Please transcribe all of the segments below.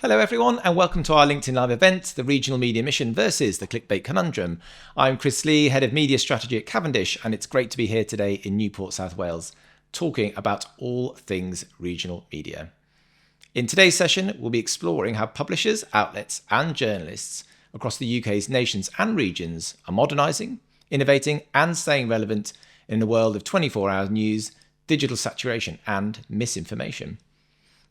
Hello everyone and welcome to our LinkedIn Live event, the Regional Media Mission versus the Clickbait Conundrum. I'm Chris Lee, Head of Media Strategy at Cavendish, and it's great to be here today in Newport, South Wales, talking about all things regional media. In today's session, we'll be exploring how publishers, outlets and journalists across the UK's nations and regions are modernising, innovating and staying relevant in a world of 24-hour news, digital saturation and misinformation.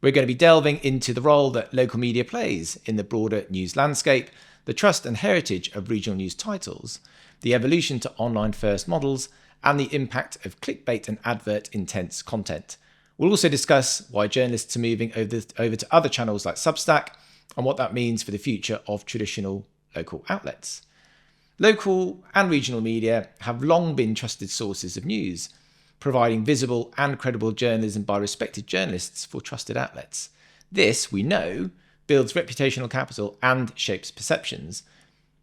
We're going to be delving into the role that local media plays in the broader news landscape, the trust and heritage of regional news titles, the evolution to online-first models, and the impact of clickbait and advert-intense content. We'll also discuss why journalists are moving over to other channels like Substack and what that means for the future of traditional local outlets. Local and regional media have long been trusted sources of news, providing visible and credible journalism by respected journalists for trusted outlets. This, we know, builds reputational capital and shapes perceptions.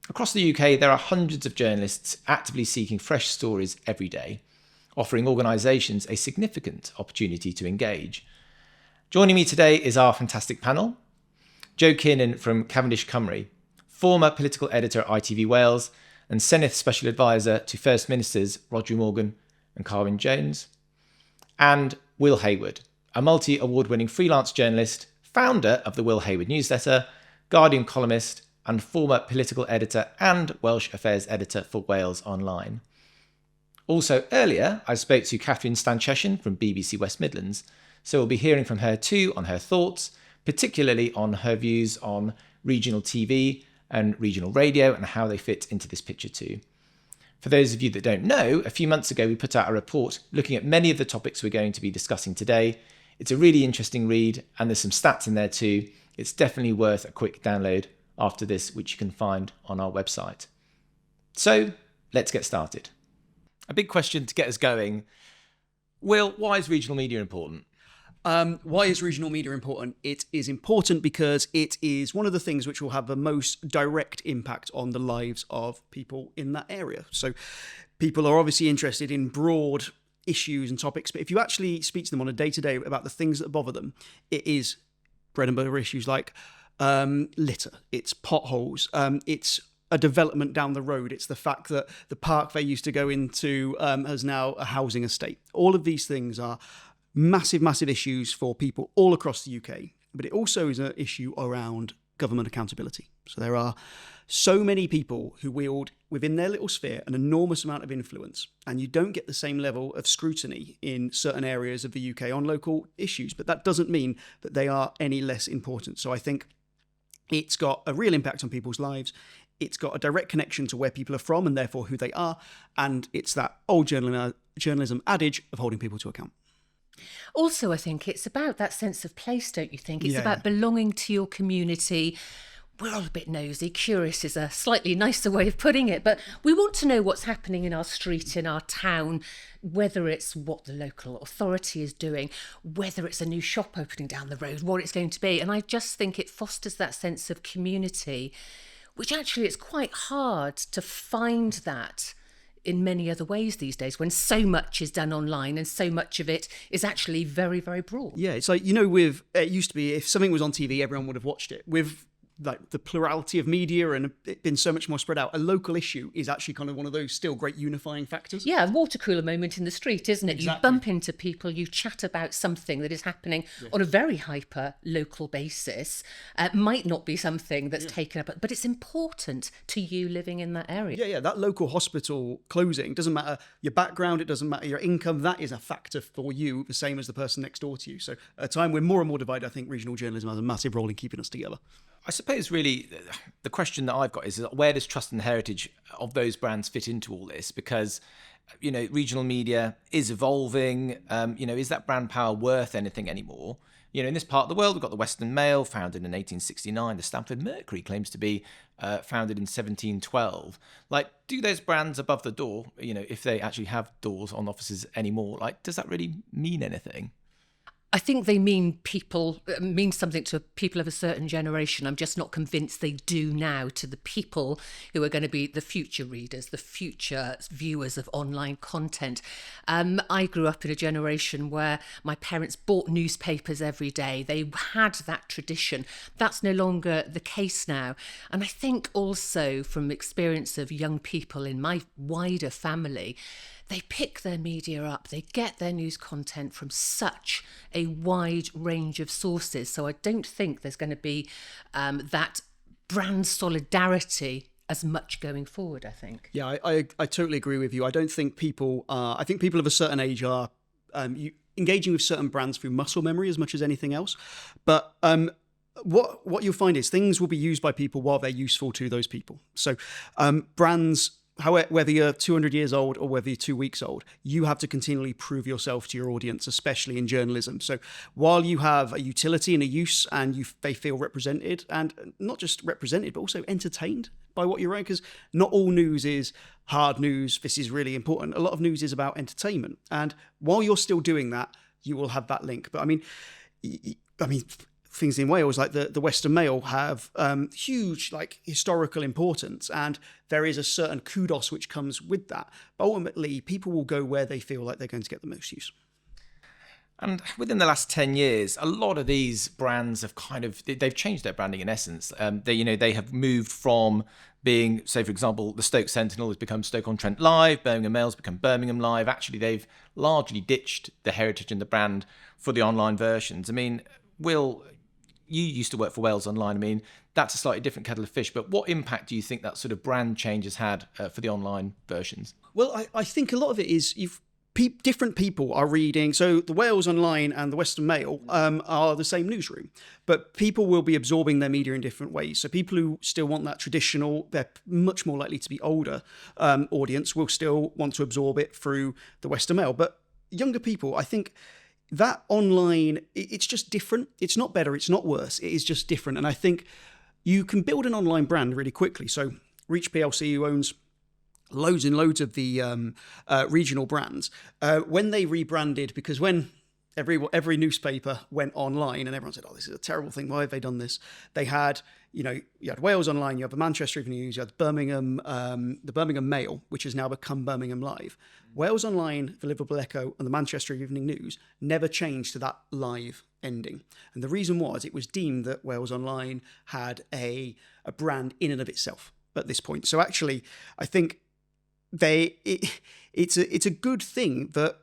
Across the UK, there are hundreds of journalists actively seeking fresh stories every day, offering organisations a significant opportunity to engage. Joining me today is our fantastic panel. Jo Kiernan from Cavendish, Cymru, former political editor at ITV Wales and Senedd Special Advisor to First Ministers Rhodri Morgan and Carwyn Jones, and Will Hayward, a multi-award-winning freelance journalist, founder of the Will Hayward newsletter, Guardian columnist, and former political editor and Welsh Affairs editor for Wales Online. Also earlier, I spoke to Kathryn Stanczyszyn from BBC West Midlands, so we'll be hearing from her too on her thoughts, particularly on her views on regional TV and regional radio and how they fit into this picture too. For those of you that don't know, a few months ago we put out a report looking at many of the topics we're going to be discussing today. It's a really interesting read and there's some stats in there too. It's definitely worth a quick download after this, which you can find on our website. So let's get started. A big question to get us going. Will, why is regional media important? Why is regional media important? It is important because it is one of the things which will have the most direct impact on the lives of people in that area. So people are obviously interested in broad issues and topics, but if you actually speak to them on a day-to-day about the things that bother them, it is bread and butter issues like litter, it's potholes, it's a development down the road. It's the fact that the park they used to go into has now a housing estate. All of these things are massive issues for people all across the UK, but it also is an issue around government accountability. So there are so many people who wield within their little sphere an enormous amount of influence, and you don't get the same level of scrutiny in certain areas of the UK on local issues, but that doesn't mean that they are any less important. So I think it's got a real impact on people's lives. It's got a direct connection to where people are from and therefore who they are, and it's that old journalism adage of holding people to account. Also, I think it's about that sense of place, don't you think? It's about belonging to your community. We're all a bit nosy. Curious is a slightly nicer way of putting it, but we want to know what's happening in our street, in our town, whether it's what the local authority is doing, whether it's a new shop opening down the road, what it's going to be. And I just think it fosters that sense of community, which actually it's quite hard to find that in many other ways these days when so much is done online and so much of it is actually very, very broad. Yeah, it's like, it used to be if something was on TV, everyone would have watched it. With like the plurality of media and it been so much more spread out, a local issue is actually kind of one of those still great unifying factors. Yeah, water cooler moment in the street, isn't it? Exactly. You bump into people, you chat about something that is happening on a very hyper local basis. Might not be something that's taken up, but it's important to you living in that area. Yeah, that local hospital closing, doesn't matter your background, it doesn't matter your income, that is a factor for you, the same as the person next door to you. So at a time we're more and more divided, I think regional journalism has a massive role in keeping us together. I suppose really the question that I've got is where does trust and heritage of those brands fit into all this? Because, regional media is evolving. Is that brand power worth anything anymore? In this part of the world, we've got the Western Mail, founded in 1869. The Stamford Mercury claims to be founded in 1712. Like, do those brands above the door, if they actually have doors on offices anymore, like, does that really mean anything? I think they mean something to people of a certain generation. I'm just not convinced they do now to the people who are going to be the future readers, the future viewers of online content. I grew up in a generation where my parents bought newspapers every day. They had that tradition. That's no longer the case now. And I think also from experience of young people in my wider family, they pick their media up, they get their news content from such a wide range of sources. So I don't think there's going to be that brand solidarity as much going forward, I think. Yeah, I totally agree with you. I don't think I think people of a certain age are engaging with certain brands through muscle memory as much as anything else. But what you'll find is things will be used by people while they're useful to those people. So brands, whether you're 200 years old or whether you're 2 weeks old, you have to continually prove yourself to your audience, especially in journalism. So while you have a utility and a use and they feel represented, and not just represented, but also entertained by what you're writing, because not all news is hard news. This is really important. A lot of news is about entertainment. And while you're still doing that, you will have that link. But I mean, things in Wales like the Western Mail have huge historical importance, and there is a certain kudos which comes with that. But ultimately, people will go where they feel like they're going to get the most use. And within the last 10 years, a lot of these brands have they've changed their branding in essence. They have moved from being, say, for example, the Stoke Sentinel has become Stoke-on-Trent Live, Birmingham Mail's become Birmingham Live. Actually, they've largely ditched the heritage and the brand for the online versions. I mean, Will, you used to work for Wales Online. I mean, that's a slightly different kettle of fish, but what impact do you think that sort of brand change has had for the online versions? Well, I think a lot of it is different people are reading. So the Wales Online and the Western Mail are the same newsroom, but people will be absorbing their media in different ways. So people who still want that traditional, they're much more likely to be older audience, will still want to absorb it through the Western Mail. But younger people, I think that online, it's just different. It's not better, it's not worse. It is just different. And I think you can build an online brand really quickly. So Reach PLC, who owns loads and loads of the regional brands, when they rebranded, because when every newspaper went online and everyone said, oh, this is a terrible thing, why have they done this? They had, you had Wales Online, you had the Manchester Evening News, you had the Birmingham Mail, which has now become Birmingham Live. Wales Online, the Liverpool Echo and the Manchester Evening News never changed to that live ending. And the reason was it was deemed that Wales Online had a brand in and of itself at this point. So actually, I think it's a good thing that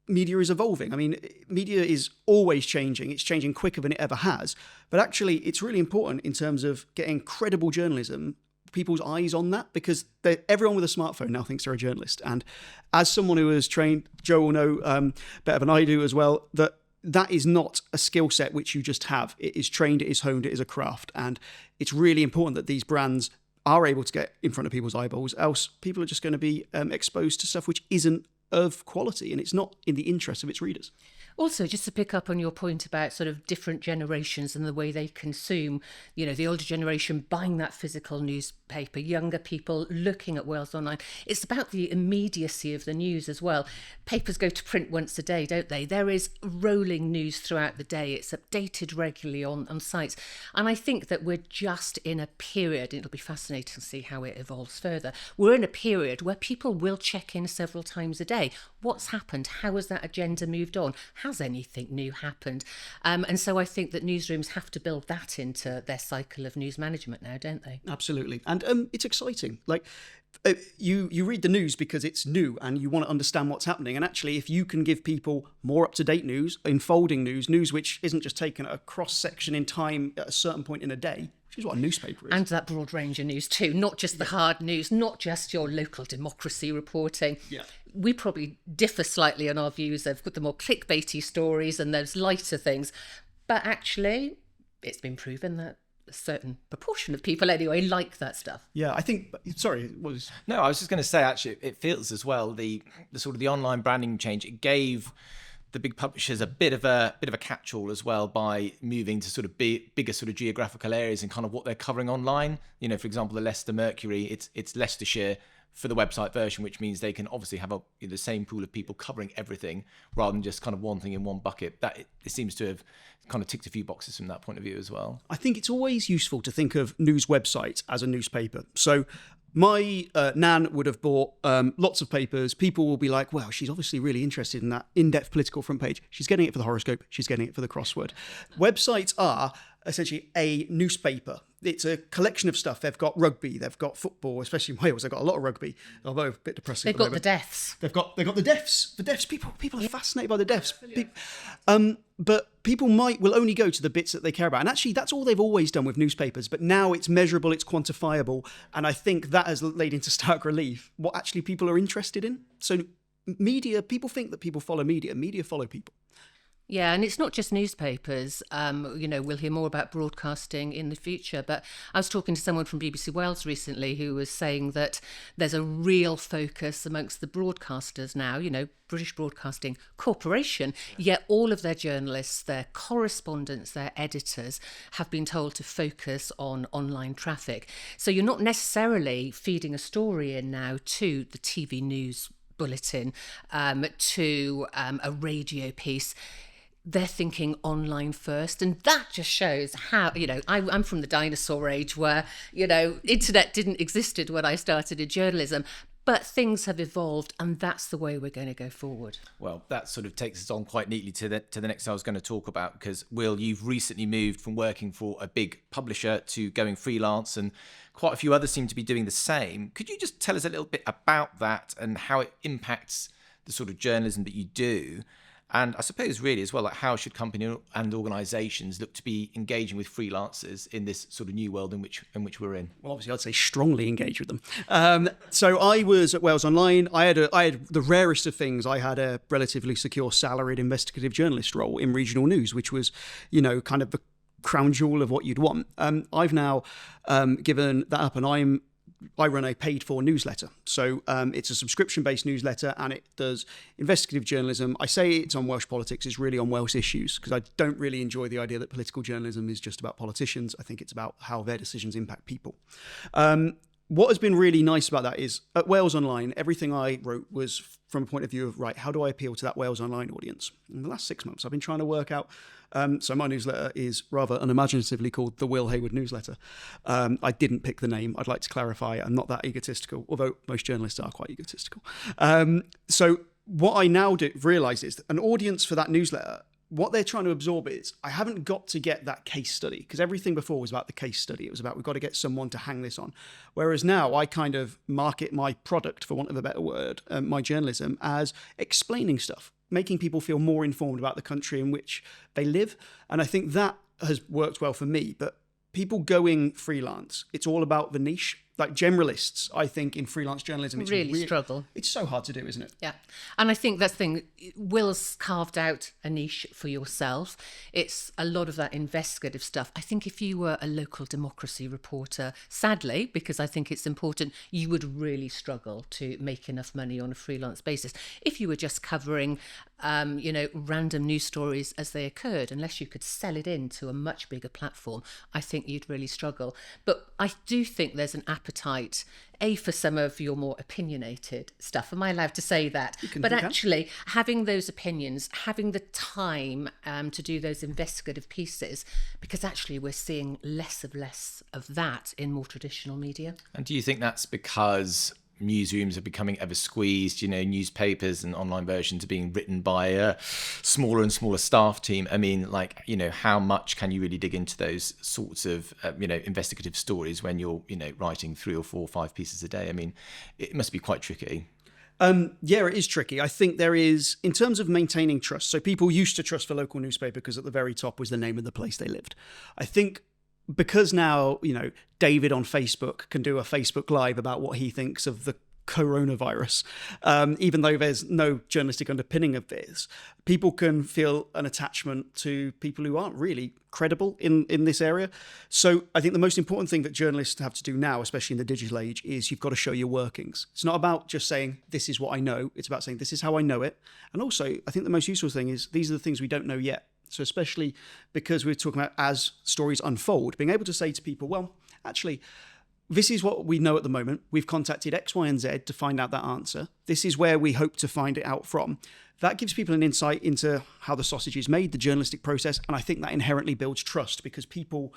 media is evolving. I mean, media is always changing. It's changing quicker than it ever has. But actually, it's really important in terms of getting credible journalism, people's eyes on that, because everyone with a smartphone now thinks they're a journalist. And as someone who has trained, Joe will know better than I do as well, that is not a skill set which you just have. It is trained, it is honed, it is a craft. And it's really important that these brands are able to get in front of people's eyeballs, else people are just going to be exposed to stuff which isn't of quality, and it's not in the interest of its readers. Also, just to pick up on your point about sort of different generations and the way they consume, the older generation buying that physical newspaper, younger people looking at Wales Online. It's about the immediacy of the news as well. Papers go to print once a day, don't they? There is rolling news throughout the day. It's updated regularly on sites. And I think that we're just in a period, it'll be fascinating to see how it evolves further. We're in a period where people will check in several times a day. What's happened? How has that agenda moved on? Has anything new happened? And so I think that newsrooms have to build that into their cycle of news management now, don't they? Absolutely. And it's exciting. You read the news because it's new and you want to understand what's happening. And actually, if you can give people more up-to-date news, unfolding news which isn't just taken at a cross-section in time at a certain point in a day, which is what a newspaper is. And that broad range of news too, not just the hard news, not just your local democracy reporting. Yeah. We probably differ slightly on our views of the more clickbaity stories and those lighter things. But actually, it's been proven that a certain proportion of people anyway like that stuff. Yeah, I think, sorry, No, I was just going to say, actually, it feels as well, the sort of the online branding change, it gave the big publishers a bit of a catch-all as well by moving to sort of bigger sort of geographical areas and kind of what they're covering online. For example, the Leicester Mercury, it's Leicestershire, for the website version, which means they can obviously have the same pool of people covering everything rather than just kind of one thing in one bucket. That it seems to have kind of ticked a few boxes from that point of view as well. I think it's always useful to think of news websites as a newspaper. So my nan would have bought lots of papers. People will be like, well, she's obviously really interested in that in-depth political front page. She's getting it for the horoscope. She's getting it for the crossword. Websites are essentially a newspaper. It's a collection of stuff. They've got rugby, they've got football, especially in Wales. They've got a lot of rugby, although a bit depressing. They've got the deaths. They've got the deaths. The deaths. People are fascinated by the deaths. But people will only go to the bits that they care about. And actually, that's all they've always done with newspapers. But now it's measurable, it's quantifiable. And I think that has laid into stark relief what actually people are interested in. So media, people think that people follow media. Media follow people. Yeah, and it's not just newspapers. We'll hear more about broadcasting in the future. But I was talking to someone from BBC Wales recently who was saying that there's a real focus amongst the broadcasters now, British Broadcasting Corporation, yet all of their journalists, their correspondents, their editors have been told to focus on online traffic. So you're not necessarily feeding a story in now to the TV news bulletin, to a radio piece. They're thinking online first. And that just shows how, I'm from the dinosaur age where, internet didn't exist when I started in journalism. But things have evolved, and that's the way we're going to go forward. Well, that sort of takes us on quite neatly to the next thing I was going to talk about, because, Will, you've recently moved from working for a big publisher to going freelance, and quite a few others seem to be doing the same. Could you just tell us a little bit about that and how it impacts the sort of journalism that you do? And I suppose really as well, like how should companies and organisations look to be engaging with freelancers in this sort of new world in which we're in? Well, obviously, I'd say strongly engage with them. So I was at Wales Online. I had the rarest of things. I had a relatively secure salaried investigative journalist role in regional news, which was, kind of the crown jewel of what you'd want. I've now given that up, and I run a paid-for newsletter. So it's a subscription-based newsletter, and it does investigative journalism. I say it's on Welsh politics. It's really on Welsh issues, because I don't really enjoy the idea that political journalism is just about politicians. I think it's about how their decisions impact people. What has been really nice about that is at Wales Online, everything I wrote was from a point of view of, right, how do I appeal to that Wales Online audience? In the last 6 months, I've been trying to work out. So my newsletter is rather unimaginatively called the Will Hayward Newsletter. I didn't pick the name. I'd like to clarify. I'm not that egotistical, although most journalists are quite egotistical. So what I now realise is that an audience for that newsletter, what they're trying to absorb is, I haven't got to get that case study, because everything before was about the case study. It was about, we've got to get someone to hang this on. Whereas now I kind of market my product, for want of a better word, my journalism, as explaining stuff, making people feel more informed about the country in which they live. And I think that has worked well for me. But people going freelance, it's all about the niche. Like generalists, I think in freelance journalism, it's really struggle. It's so hard to do, isn't it? Yeah. And I think that's the thing. Will's carved out a niche for yourself. It's a lot of that investigative stuff. I think if you were a local democracy reporter, sadly, because I think it's important, you would really struggle to make enough money on a freelance basis. If you were just covering, random news stories as they occurred, unless you could sell it into a much bigger platform, I think you'd really struggle. But I do think there's an appetite, for some of your more opinionated stuff. Am I allowed to say that? But actually, having those opinions, having the time to do those investigative pieces, because actually we're seeing less of that in more traditional media. And do you think that's because newsrooms are becoming ever squeezed, newspapers and online versions are being written by a smaller and smaller staff team? I mean, how much can you really dig into those sorts of, investigative stories when you're, writing 3 or 4 or 5 pieces a day? I mean, it must be quite tricky. Yeah, it is tricky. I think there is, in terms of maintaining trust, so people used to trust the local newspaper because at the very top was the name of the place they lived. I think because now, David on Facebook can do a Facebook Live about what he thinks of the coronavirus, even though there's no journalistic underpinning of this, people can feel an attachment to people who aren't really credible in this area. So I think the most important thing that journalists have to do now, especially in the digital age, is you've got to show your workings. It's not about just saying, this is what I know. It's about saying, this is how I know it. And also, I think the most useful thing is, these are the things we don't know yet. So especially because we're talking about as stories unfold, being able to say to people, well, actually, this is what we know at the moment. We've contacted X, Y, and Z to find out that answer. This is where we hope to find it out from. That gives people an insight into how the sausage is made, the journalistic process, and I think that inherently builds trust because people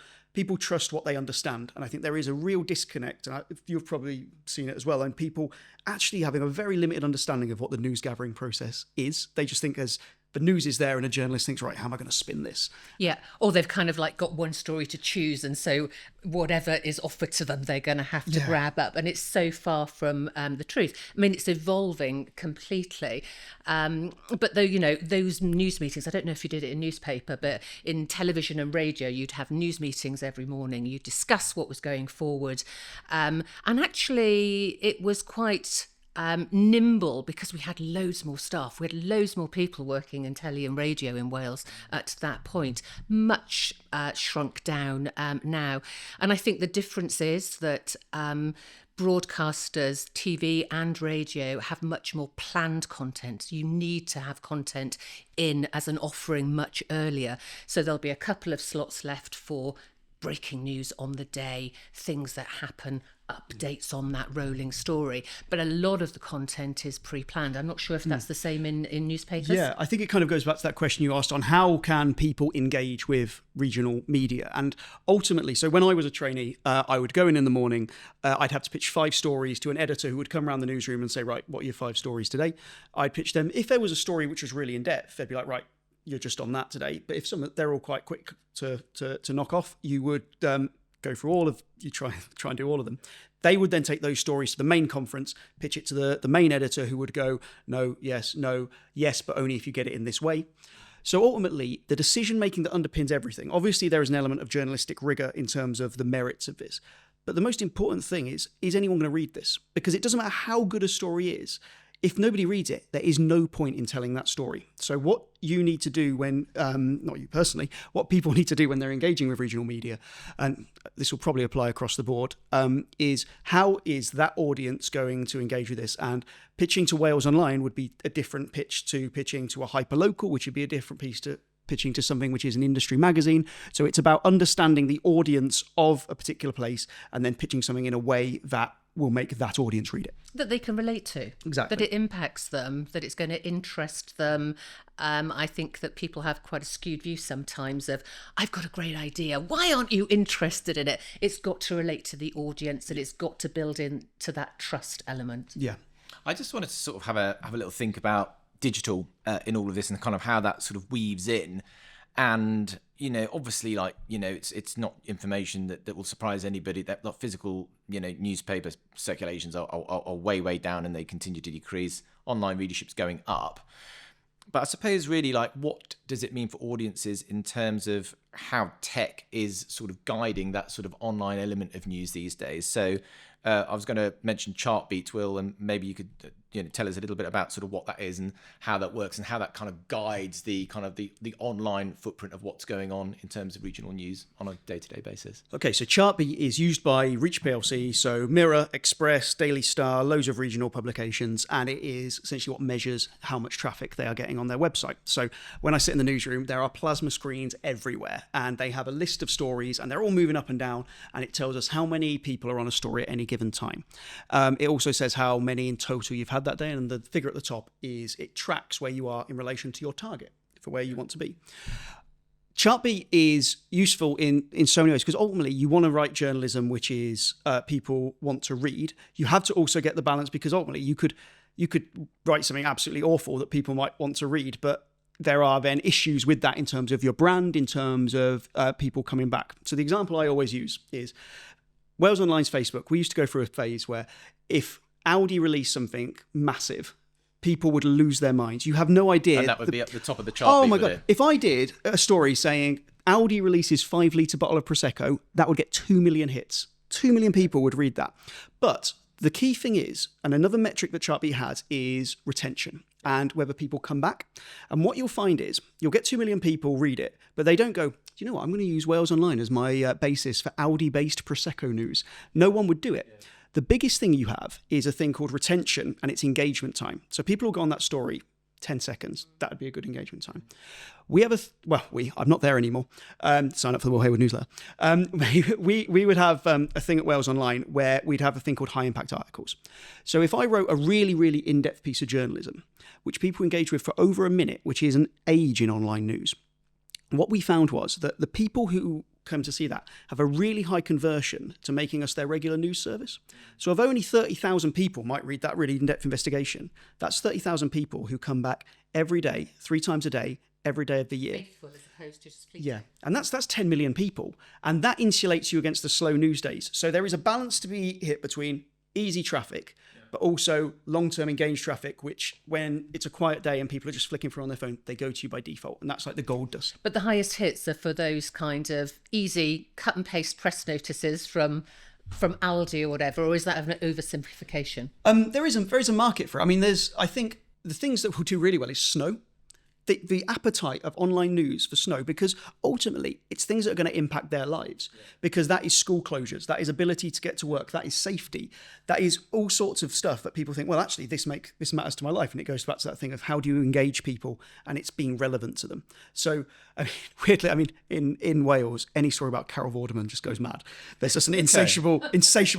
trust what they understand. And I think there is a real disconnect, and you've probably seen it as well, and people actually having a very limited understanding of what the news gathering process is. They just think as the news is there and a journalist thinks, right, how am I going to spin this? Yeah, or they've kind of like got one story to choose, and so whatever is offered to them, they're going to have to grab up. And it's so far from the truth. I mean, it's evolving completely. But though, you know, those news meetings, I don't know if you did it in newspaper, but in television and radio, you'd have news meetings every morning. You'd discuss what was going forward. And actually, it was quite nimble because we had loads more staff. We had loads more people working in telly and radio in Wales at that point, much shrunk down now. And I think the difference is that broadcasters, TV and radio, have much more planned content. You need to have content in as an offering much earlier. So there'll be a couple of slots left for breaking news on the day, things that happen, updates on that rolling story. But a lot of the content is pre-planned. I'm not sure if that's the same in newspapers. Yeah, I think it kind of goes back to that question you asked on how can people engage with regional media. And ultimately, so when I was a trainee, I would go in the morning, I'd have to pitch 5 stories to an editor who would come around the newsroom and say, right, what are your 5 stories today? I'd pitch them. If there was a story which was really in depth, they'd be like, right, you're just on that today. But if they're all quite quick to knock off, you would go through all of, you try and do all of them. They would then take those stories to the main conference, pitch it to the main editor who would go, no, yes, but only if you get it in this way. So ultimately, the decision-making that underpins everything, obviously there is an element of journalistic rigor in terms of the merits of this. But the most important thing is anyone going to read this? Because it doesn't matter how good a story is. If nobody reads it, there is no point in telling that story. So what you need to do when, not you personally, what people need to do when they're engaging with regional media, and this will probably apply across the board, is how is that audience going to engage with this? And pitching to Wales Online would be a different pitch to pitching to a hyperlocal, which would be a different piece to pitching to something which is an industry magazine. So it's about understanding the audience of a particular place and then pitching something in a way that will make that audience read it. That they can relate to. Exactly. That it impacts them, that it's going to interest them. I think that people have quite a skewed view sometimes of, I've got a great idea, why aren't you interested in it? It's got to relate to the audience and it's got to build into that trust element. Yeah. I just wanted to sort of have a little think about digital in all of this and kind of how that sort of weaves in. And, you know, obviously, like, you know, it's not information that will surprise anybody. That physical, you know, newspaper circulations are way down and they continue to decrease. Online readership's going up. But I suppose really, like, what does it mean for audiences in terms of how tech is sort of guiding that sort of online element of news these days? So I was going to mention Chartbeat, Will, and maybe you could tell us a little bit about sort of what that is and how that works and how that kind of guides the kind of the online footprint of what's going on in terms of regional news on a day-to-day basis. Okay, so Chartbeat is used by Reach PLC, so Mirror, Express, Daily Star, loads of regional publications, and it is essentially what measures how much traffic they are getting on their website. So when I sit in the newsroom, there are plasma screens everywhere, and they have a list of stories, and they're all moving up and down, and it tells us how many people are on a story at any given time. It also says how many in total you've had that day, and the figure at the top is it tracks where you are in relation to your target for where you want to be. Chartbeat is useful in so many ways because ultimately you want to write journalism which is people want to read. You have to also get the balance because ultimately you could write something absolutely awful that people might want to read, but there are then issues with that in terms of your brand, in terms of people coming back. So the example I always use is Wales Online's Facebook. We used to go through a phase where if Audi released something massive, people would lose their minds. You have no idea. And that would be at the top of the chart. Oh my God. If I did a story saying Audi releases 5-litre bottle of Prosecco, that would get 2 million hits. 2 million people would read that. But the key thing is, and another metric that Chartbeat has is retention and whether people come back. And what you'll find is you'll get 2 million people read it, but they don't go, do you know what, I'm going to use Wales Online as my basis for Audi-based Prosecco news. No one would do it. Yeah. The biggest thing you have is a thing called retention and it's engagement time. So people will go on that story 10 seconds. That would be a good engagement time. We have I'm not there anymore. Sign up for the Hayward newsletter. We would have a thing at Wales Online where we'd have a thing called high impact articles. So if I wrote a really, really in-depth piece of journalism, which people engage with for over a minute, which is an age in online news, what we found was that the people who come to see that have a really high conversion to making us their regular news service. So if only 30,000 people might read that really in-depth investigation, that's 30,000 people who come back every day, 3 times a day, every day of the year. Faithful as opposed to just fleeting. Yeah, and that's 10 million people, and that insulates you against the slow news days. So there is a balance to be hit between easy traffic, but also long-term engaged traffic, which when it's a quiet day and people are just flicking through on their phone, they go to you by default, and that's like the gold dust. But the highest hits are for those kind of easy cut and paste press notices from Aldi or whatever, or is that an oversimplification? There is a market for it. I mean, I think the things that will do really well is snow. The appetite of online news for snow, because ultimately it's things that are going to impact their lives, because that is school closures, that is ability to get to work, that is safety, that is all sorts of stuff that people think, well, actually this matters to my life. And it goes back to that thing of how do you engage people and it's being relevant to them. So weirdly, in Wales, any story about Carol Vorderman just goes mad. There's just an insatiable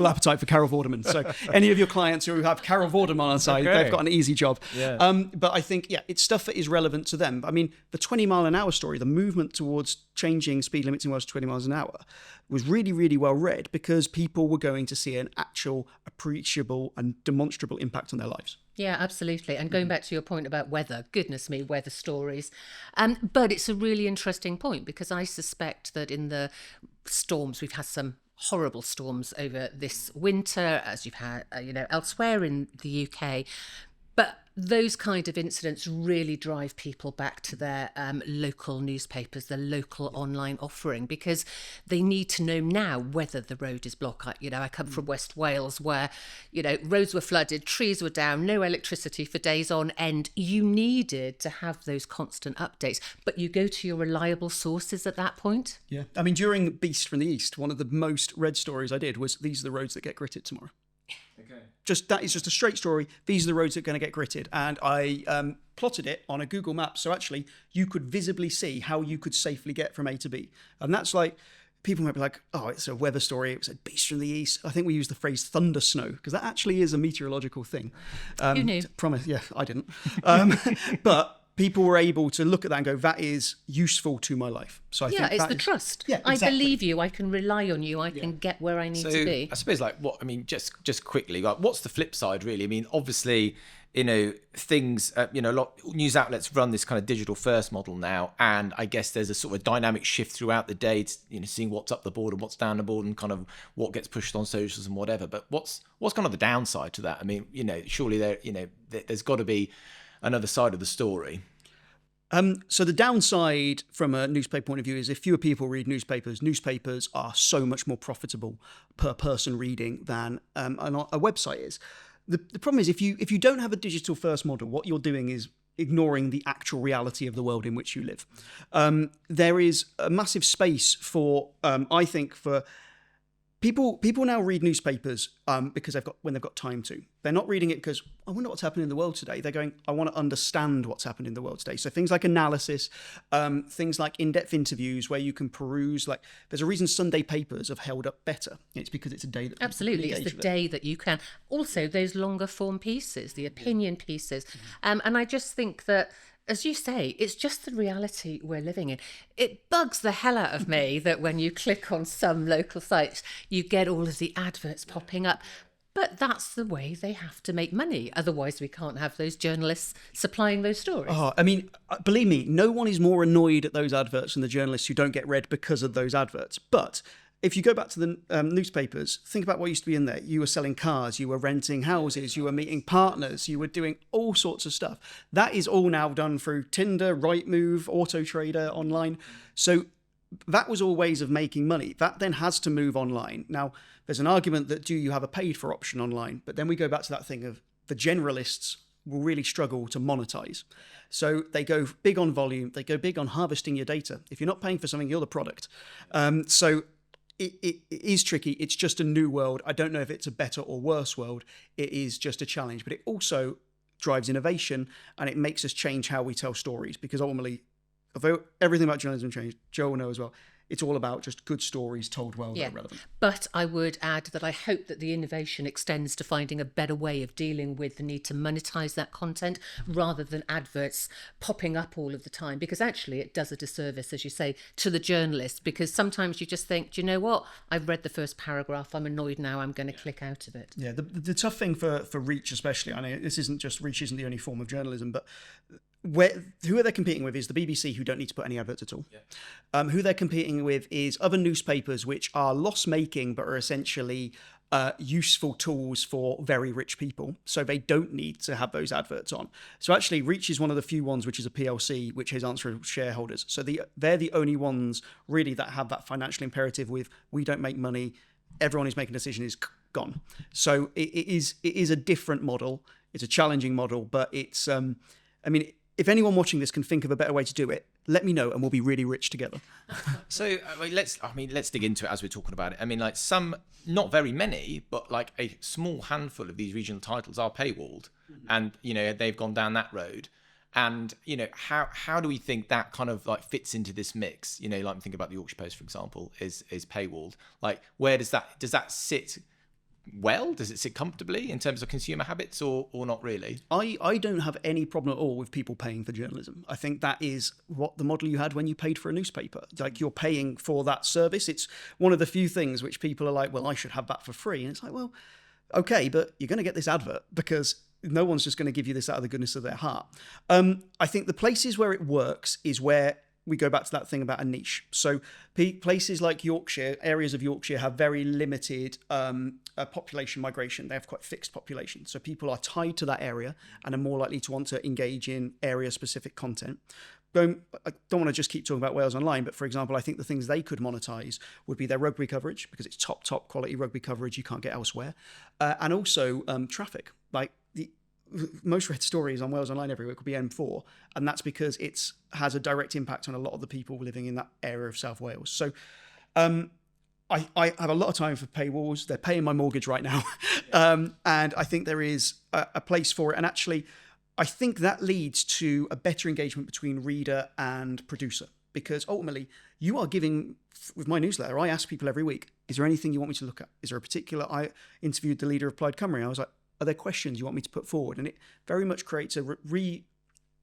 appetite for Carol Vorderman. So any of your clients who have Carol Vorderman on side, they've got an easy job. Yeah. But I think, it's stuff that is relevant to them. I mean, the 20 mile an hour story, the movement towards changing speed limits in Wales to 20 miles an hour was really, really well read because people were going to see an actual, appreciable and demonstrable impact on their lives. Yeah, absolutely. And going back to your point about weather, goodness me, weather stories. But it's a really interesting point because I suspect that in the storms, we've had some horrible storms over this winter, as you've had, elsewhere in the UK. But those kind of incidents really drive people back to their local newspapers, their local online offering, because they need to know now whether the road is blocked. I come from West Wales where, roads were flooded, trees were down, no electricity for days on end. You needed to have those constant updates, but you go to your reliable sources at that point. Yeah. I mean, during Beast from the East, one of the most read stories I did was these are the roads that get gritted tomorrow. Okay. That is just a straight story. These are the roads that are going to get gritted. And I plotted it on a Google map. So actually, you could visibly see how you could safely get from A to B. And that's like, people might be like, oh, it's a weather story. It was a Beast from the East. I think we use the phrase thunder snow because that actually is a meteorological thing. Who knew? Promise. Yeah, I didn't. But people were able to look at that and go, that is useful to my life. So I think it's the trust. Yeah, exactly. I believe you. I can rely on you. I can get where I need to be. I suppose, just quickly, what's the flip side, really? I mean, obviously, things, a lot news outlets run this kind of digital first model now, and I guess there's a sort of dynamic shift throughout the day, seeing what's up the board and what's down the board, and kind of what gets pushed on socials and whatever. But what's kind of the downside to that? I mean, surely there's got to be another side of the story. So the downside from a newspaper point of view is if fewer people read newspapers are so much more profitable per person reading than a website is. The problem is if you don't have a digital first model, what you're doing is ignoring the actual reality of the world in which you live. There is a massive space for, I think, for people now read newspapers because when they've got time to. They're not reading it because I wonder what's happening in the world today. They're going, I want to understand what's happened in the world today. So things like analysis, things like in-depth interviews where you can peruse. Like there's a reason Sunday papers have held up better. It's because it's a day that absolutely it's the day that you can. Also, those longer form pieces, the opinion pieces, and I just think that, as you say, it's just the reality we're living in. It bugs the hell out of me that when you click on some local sites, you get all of the adverts popping up. But that's the way they have to make money. Otherwise, we can't have those journalists supplying those stories. Oh, I mean, believe me, no one is more annoyed at those adverts than the journalists who don't get read because of those adverts. But if you go back to the newspapers, think about what used to be in there. You were selling cars, you were renting houses, you were meeting partners, you were doing all sorts of stuff. That is all now done through Tinder, Rightmove, Auto Trader, online. So that was all ways of making money. That then has to move online. Now, there's an argument that do you have a paid for option online? But then we go back to that thing of the generalists will really struggle to monetize. So they go big on volume. They go big on harvesting your data. If you're not paying for something, you're the product. So it is tricky. It's just a new world. I don't know if it's a better or worse world. It is just a challenge. But it also drives innovation, and it makes us change how we tell stories. Because ultimately, although everything about journalism changed, Joe will know as well, it's all about just good stories told well that are relevant. But I would add that I hope that the innovation extends to finding a better way of dealing with the need to monetize that content rather than adverts popping up all of the time, because actually it does a disservice, as you say, to the journalist, because sometimes you just think, do you know what? I've read the first paragraph. I'm annoyed now. I'm going to click out of it. Yeah, the tough thing for Reach especially, I know this isn't just, Reach isn't the only form of journalism, but who are they competing with is the BBC, who don't need to put any adverts at all. Who they're competing with is other newspapers which are loss-making but are essentially useful tools for very rich people, so they don't need to have those adverts on. So actually, Reach is one of the few ones which is a PLC, which is answerable to shareholders. So they're the only ones really that have that financial imperative with, we don't make money, everyone who's making a decision is gone. So it is a different model. It's a challenging model, but it's if anyone watching this can think of a better way to do it, let me know and we'll be really rich together. So let's dig into it as we're talking about it. I mean, like some, not very many, but like a small handful of these regional titles are paywalled, and they've gone down that road. And how do we think that kind of like fits into this mix? Like I'm thinking about the Yorkshire Post, for example, is paywalled. Like where does that sit? Well, does it sit comfortably in terms of consumer habits or not really? I don't have any problem at all with people paying for journalism. I think that is what the model you had when you paid for a newspaper. Like, you're paying for that service. It's one of the few things which people are like, well, I should have that for free. And it's like, well, okay, but you're going to get this advert because no one's just going to give you this out of the goodness of their heart. I think the places where it works is where we go back to that thing about a niche. So places like Yorkshire, areas of Yorkshire have very limited population migration. They have quite fixed population. So people are tied to that area and are more likely to want to engage in area-specific content. I don't want to just keep talking about Wales Online, but for example, I think the things they could monetize would be their rugby coverage, because it's top quality rugby coverage you can't get elsewhere. And also traffic. Like the most read stories on Wales Online every week will be M4, and that's because it has a direct impact on a lot of the people living in that area of South Wales. So I have a lot of time for paywalls. They're paying my mortgage right now. And I think there is a place for it. And actually, I think that leads to a better engagement between reader and producer, because ultimately you are giving, with my newsletter, I ask people every week, is there anything you want me to look at? Is there a particular, I interviewed the leader of Plaid Cymru. I was like, are there questions you want me to put forward? And it very much creates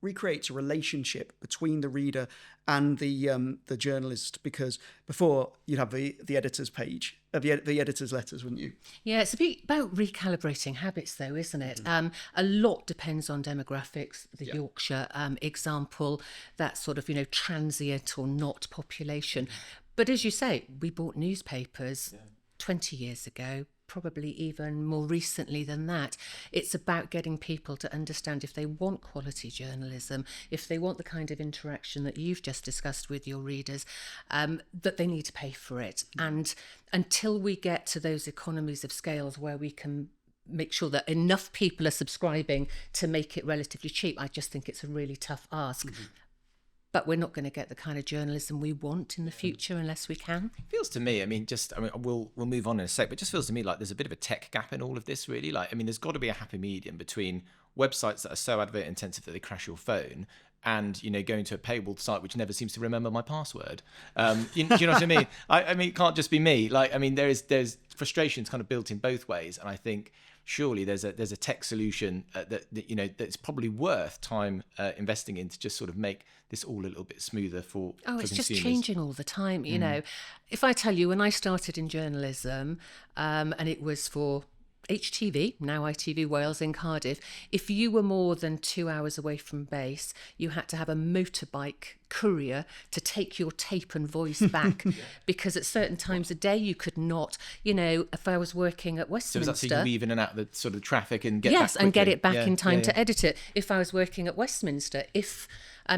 recreates a relationship between the reader and the journalist, because before you'd have the editor's page, the editor's letters, wouldn't you? Yeah, it's a bit about recalibrating habits, though, isn't it? A lot depends on demographics. The Yorkshire example, that sort of transient or not population. But as you say, we bought newspapers 20 years ago. Probably even more recently than that. It's about getting people to understand, if they want quality journalism, if they want the kind of interaction that you've just discussed with your readers, that they need to pay for it. And until we get to those economies of scales where we can make sure that enough people are subscribing to make it relatively cheap, I just think it's a really tough ask. But we're not going to get the kind of journalism we want in the future unless we can. It feels to me, we'll move on in a sec, but it just feels to me like there's a bit of a tech gap in all of this, really. There's got to be a happy medium between websites that are so advert intensive that they crash your phone and, going to a paywalled site which never seems to remember my password. Do you know what I mean? I mean, it can't just be me. There's frustrations kind of built in both ways, and I think surely there's a tech solution that's probably worth time investing in to just sort of make this all a little bit smoother for it's consumers. Just changing all the time. If I tell you, when I started in journalism, and it was for HTV, now ITV Wales in Cardiff, if you were more than 2 hours away from base, you had to have a motorbike courier to take your tape and voice back because at certain times of day you could not, if I was working at Westminster. So was that so you weave in and out the sort of traffic and get back quickly? And get it back in time to edit it. If I was working at Westminster, if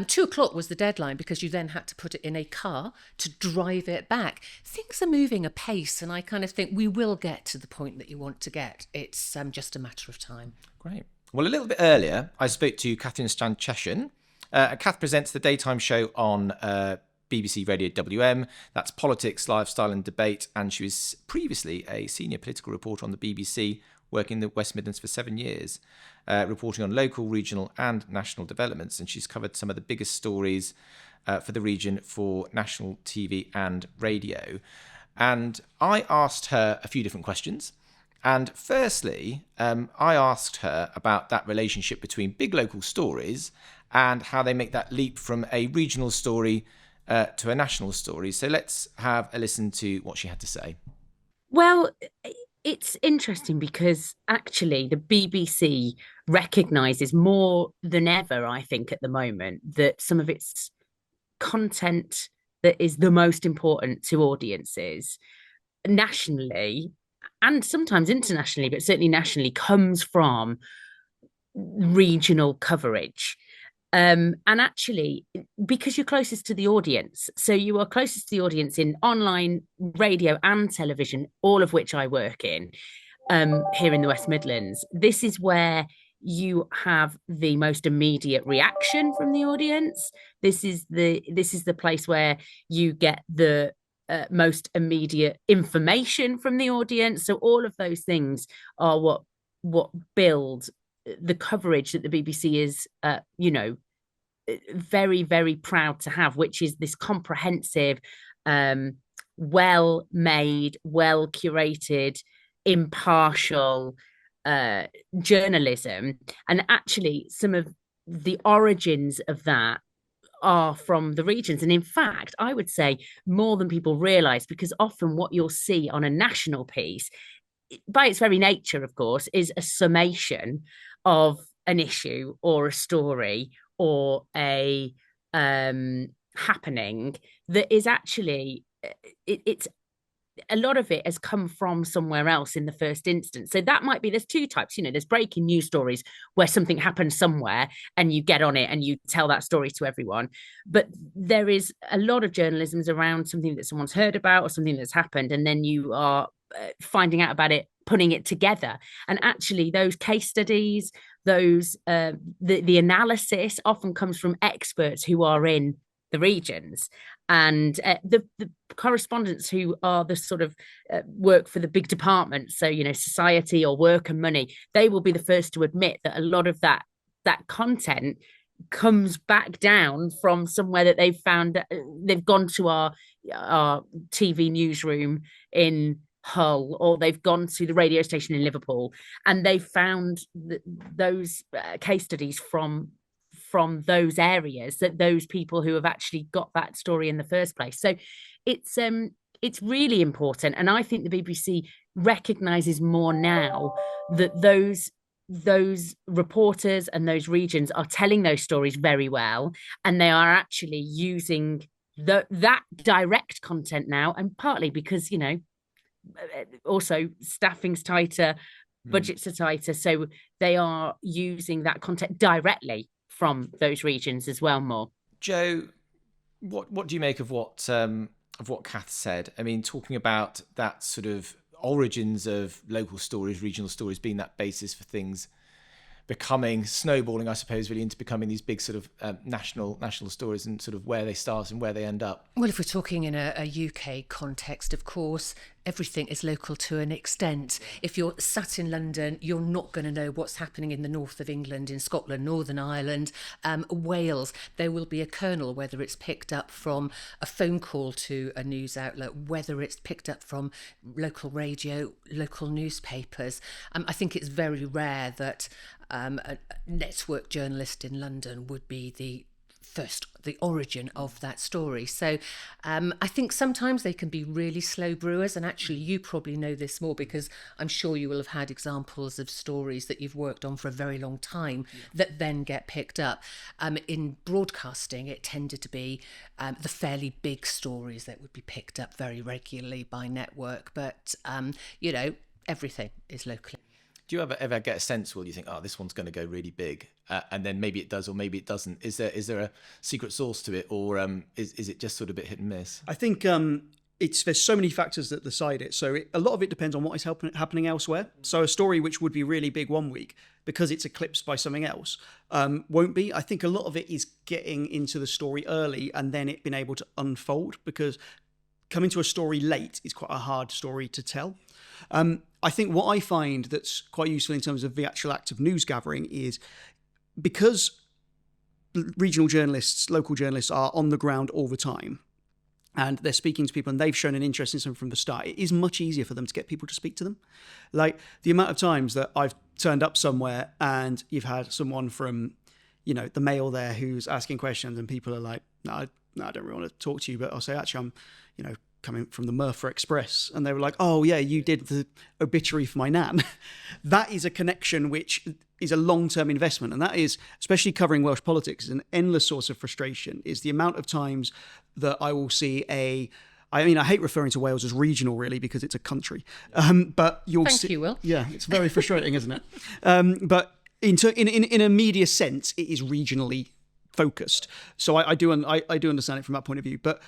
2 o'clock was the deadline, because you then had to put it in a car to drive it back. Things are moving apace, and I kind of think we will get to the point that you want to get. It's just a matter of time. Great. Well, a little bit earlier, I spoke to Kathryn Stanczyszyn. Kath presents the daytime show on BBC Radio WM. That's politics, lifestyle and debate. And she was previously a senior political reporter on the BBC working in the West Midlands for 7 years, reporting on local, regional and national developments. And she's covered some of the biggest stories for the region for national TV and radio. And I asked her a few different questions. And firstly, I asked her about that relationship between big local stories and how they make that leap from a regional story to a national story. So let's have a listen to what she had to say. Well, it's interesting because actually the BBC recognises more than ever, I think, at the moment, that some of its content that is the most important to audiences nationally and sometimes internationally, but certainly nationally, comes from regional coverage. And actually, because you're closest to the audience, so you are closest to the audience in online, radio and television, all of which I work in here in the West Midlands, this is where you have the most immediate reaction from the audience. This is the place where you get the most immediate information from the audience. So all of those things are what build the coverage that the BBC is, very, very proud to have, which is this comprehensive, well-made, well-curated, impartial journalism. And actually, some of the origins of that are from the regions. And in fact, I would say more than people realise, because often what you'll see on a national piece, by its very nature, of course, is a summation of an issue or a story or a happening that is actually, it's a lot of it has come from somewhere else in the first instance. So that might be, there's two types, there's breaking news stories where something happened somewhere and you get on it and you tell that story to everyone. But there is a lot of journalism around something that someone's heard about or something that's happened, and then you are finding out about it, putting it together. And actually those case studies, those the analysis often comes from experts who are in the regions, and the correspondents who are the sort of work for the big departments, so society or work and money, they will be the first to admit that a lot of that content comes back down from somewhere that they've found. They've gone to our TV newsroom in Hull, or they've gone to the radio station in Liverpool, and they've found those case studies from those areas, that those people who have actually got that story in the first place. So it's really important, and I think the BBC recognises more now that those reporters and those regions are telling those stories very well, and they are actually using that direct content now, and partly because also staffing's tighter, budgets are tighter, so they are using that content directly from those regions as well more. Joe, what do you make of what Kath said? I mean, talking about that sort of origins of local stories, regional stories being that basis for things becoming, snowballing, I suppose, really into becoming these big sort of national stories, and sort of where they start and where they end up. Well, if we're talking in a UK context, of course, everything is local to an extent. If you're sat in London, you're not going to know what's happening in the north of England, in Scotland, Northern Ireland, Wales. There will be a kernel, whether it's picked up from a phone call to a news outlet, whether it's picked up from local radio, local newspapers. I think it's very rare that a network journalist in London would be the origin of that story. So I think sometimes they can be really slow brewers, and actually you probably know this more because I'm sure you will have had examples of stories that you've worked on for a very long time that then get picked up. In broadcasting, it tended to be the fairly big stories that would be picked up very regularly by network, but everything is locally. Do you ever get a sense, you think, this one's going to go really big, and then maybe it does or maybe it doesn't? Is there a secret sauce to it, or is it just sort of a bit hit and miss? I think there's so many factors that decide it. So a lot of it depends on what is happening elsewhere. So a story which would be really big one week, because it's eclipsed by something else, won't be. I think a lot of it is getting into the story early and then it being able to unfold, because coming to a story late is quite a hard story to tell. I think what I find that's quite useful in terms of the actual act of news gathering is because regional journalists, local journalists are on the ground all the time, and they're speaking to people and they've shown an interest in something from the start, it is much easier for them to get people to speak to them. Like the amount of times that I've turned up somewhere and you've had someone from, the Mail there who's asking questions and people are like, no, I don't really want to talk to you, but I'll say, actually, I'm, coming from the Murphy Express. And they were like, oh yeah, you did the obituary for my nan. That is a connection which is a long-term investment. And that is, especially covering Welsh politics, is an endless source of frustration, is the amount of times that I will see I hate referring to Wales as regional, really, because it's a country. But you'll Thank you, Will. Yeah, it's very frustrating, isn't it? But in a media sense, it is regionally focused. So I do understand it from that point of view. But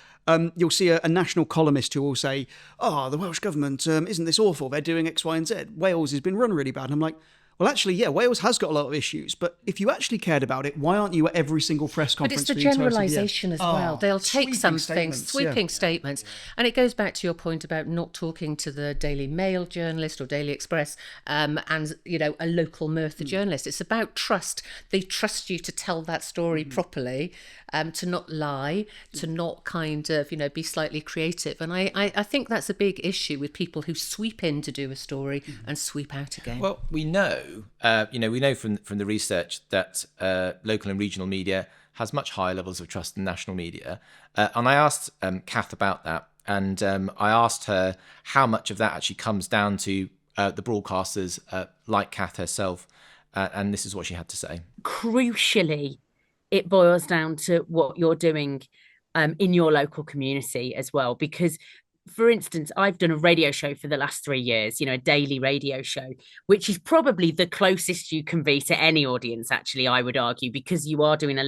you'll see a national columnist who will say, the Welsh government, isn't this awful? They're doing X, Y, and Z. Wales has been run really bad. And I'm like, well, actually, yeah, Wales has got a lot of issues, but if you actually cared about it, why aren't you at every single press conference? But it's the generalisation as well. They'll take some things, sweeping yeah. statements. And it goes back to your point about not talking to the Daily Mail journalist or Daily Express and, a local Merthyr journalist. It's about trust. They trust you to tell that story properly, to not lie, to not kind of, be slightly creative. And I think that's a big issue with people who sweep in to do a story and sweep out again. Well, we know from the research that local and regional media has much higher levels of trust than national media. And I asked Kath about that, and I asked her how much of that actually comes down to the broadcasters like Kath herself, and this is what she had to say. Crucially, it boils down to what you're doing in your local community as well, because for instance, I've done a radio show for the last 3 years, a daily radio show, which is probably the closest you can be to any audience, actually, I would argue, because you are doing a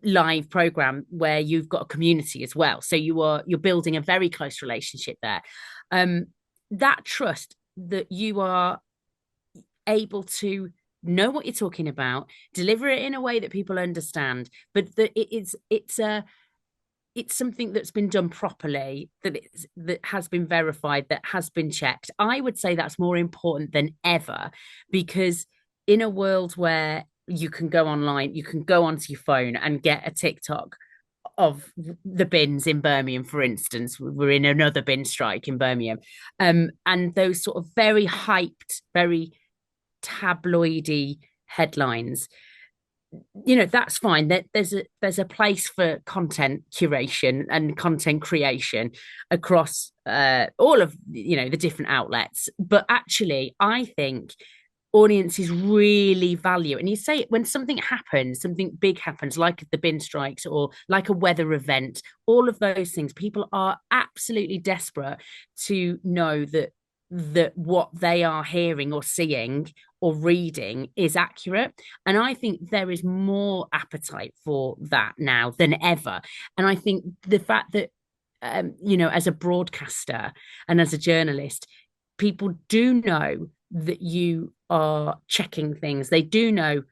live program where you've got a community as well. So you're building a very close relationship there. That trust that you are able to know what you're talking about, deliver it in a way that people understand, but that it's something that's been done properly, that has been verified, that has been checked. I would say that's more important than ever, because in a world where you can go online, you can go onto your phone and get a TikTok of the bins in Birmingham, for instance. We're in another bin strike in Birmingham. And those sort of very hyped, very tabloidy headlines, that's fine. There's a place for content curation and content creation across all of the different outlets. But actually, I think audiences really value, and you say when something happens, something big happens, like the bin strikes or like a weather event, all of those things, people are absolutely desperate to know that what they are hearing or seeing or reading is accurate. And I think there is more appetite for that now than ever. And I think the fact that, as a broadcaster and as a journalist, people do know that you are checking things. They do know,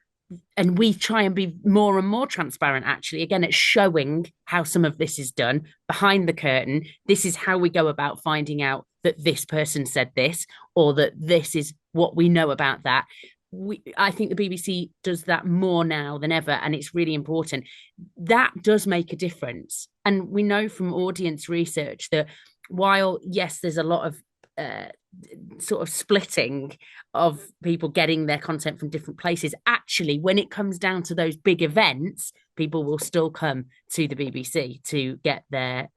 and we try and be more and more transparent, actually, again, at showing how some of this is done behind the curtain. This is how we go about finding out that this person said this, or that this is what we know about that. I think the BBC does that more now than ever, and it's really important. That does make a difference. And we know from audience research that while, yes, there's a lot of sort of splitting of people getting their content from different places, actually, when it comes down to those big events, people will still come to the BBC to get their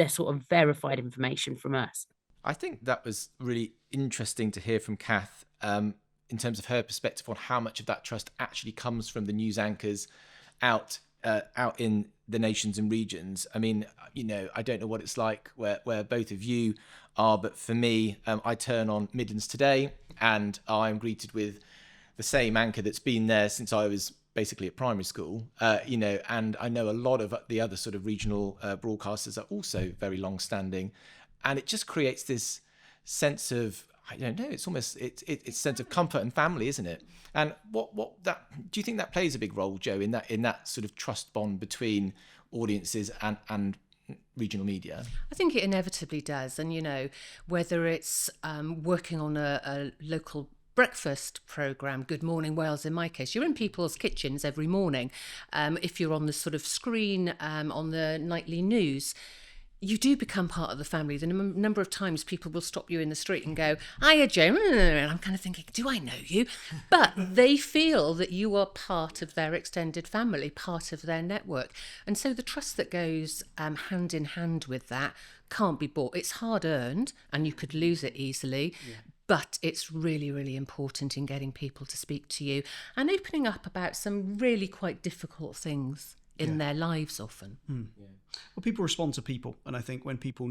sort of verified information from us. I think that was really interesting to hear from Kath in terms of her perspective on how much of that trust actually comes from the news anchors out in the nations and regions. I mean, I don't know what it's like where both of you are, but for me, I turn on Midlands Today and I'm greeted with the same anchor that's been there since I was basically at primary school, and I know a lot of the other sort of regional broadcasters are also very long-standing, and it just creates this sense of, I don't know, it's almost it's sense of comfort and family, isn't it? And what that, do you think that plays a big role, Joe, in that sort of trust bond between audiences and regional media? I think it inevitably does. And, you know, whether it's working on a local breakfast programme, Good Morning Wales in my case, you're in people's kitchens every morning. If you're on the sort of screen on the nightly news, you do become part of the family. The number of times people will stop you in the street and go, "Hiya, Joe," and I'm kind of thinking, do I know you? But they feel that you are part of their extended family, part of their network. And so the trust that goes hand in hand with that can't be bought. It's hard earned and you could lose it easily. Yeah. But it's really, really important in getting people to speak to you and opening up about some really quite difficult things in their lives often. Yeah. Well, people respond to people, and I think when people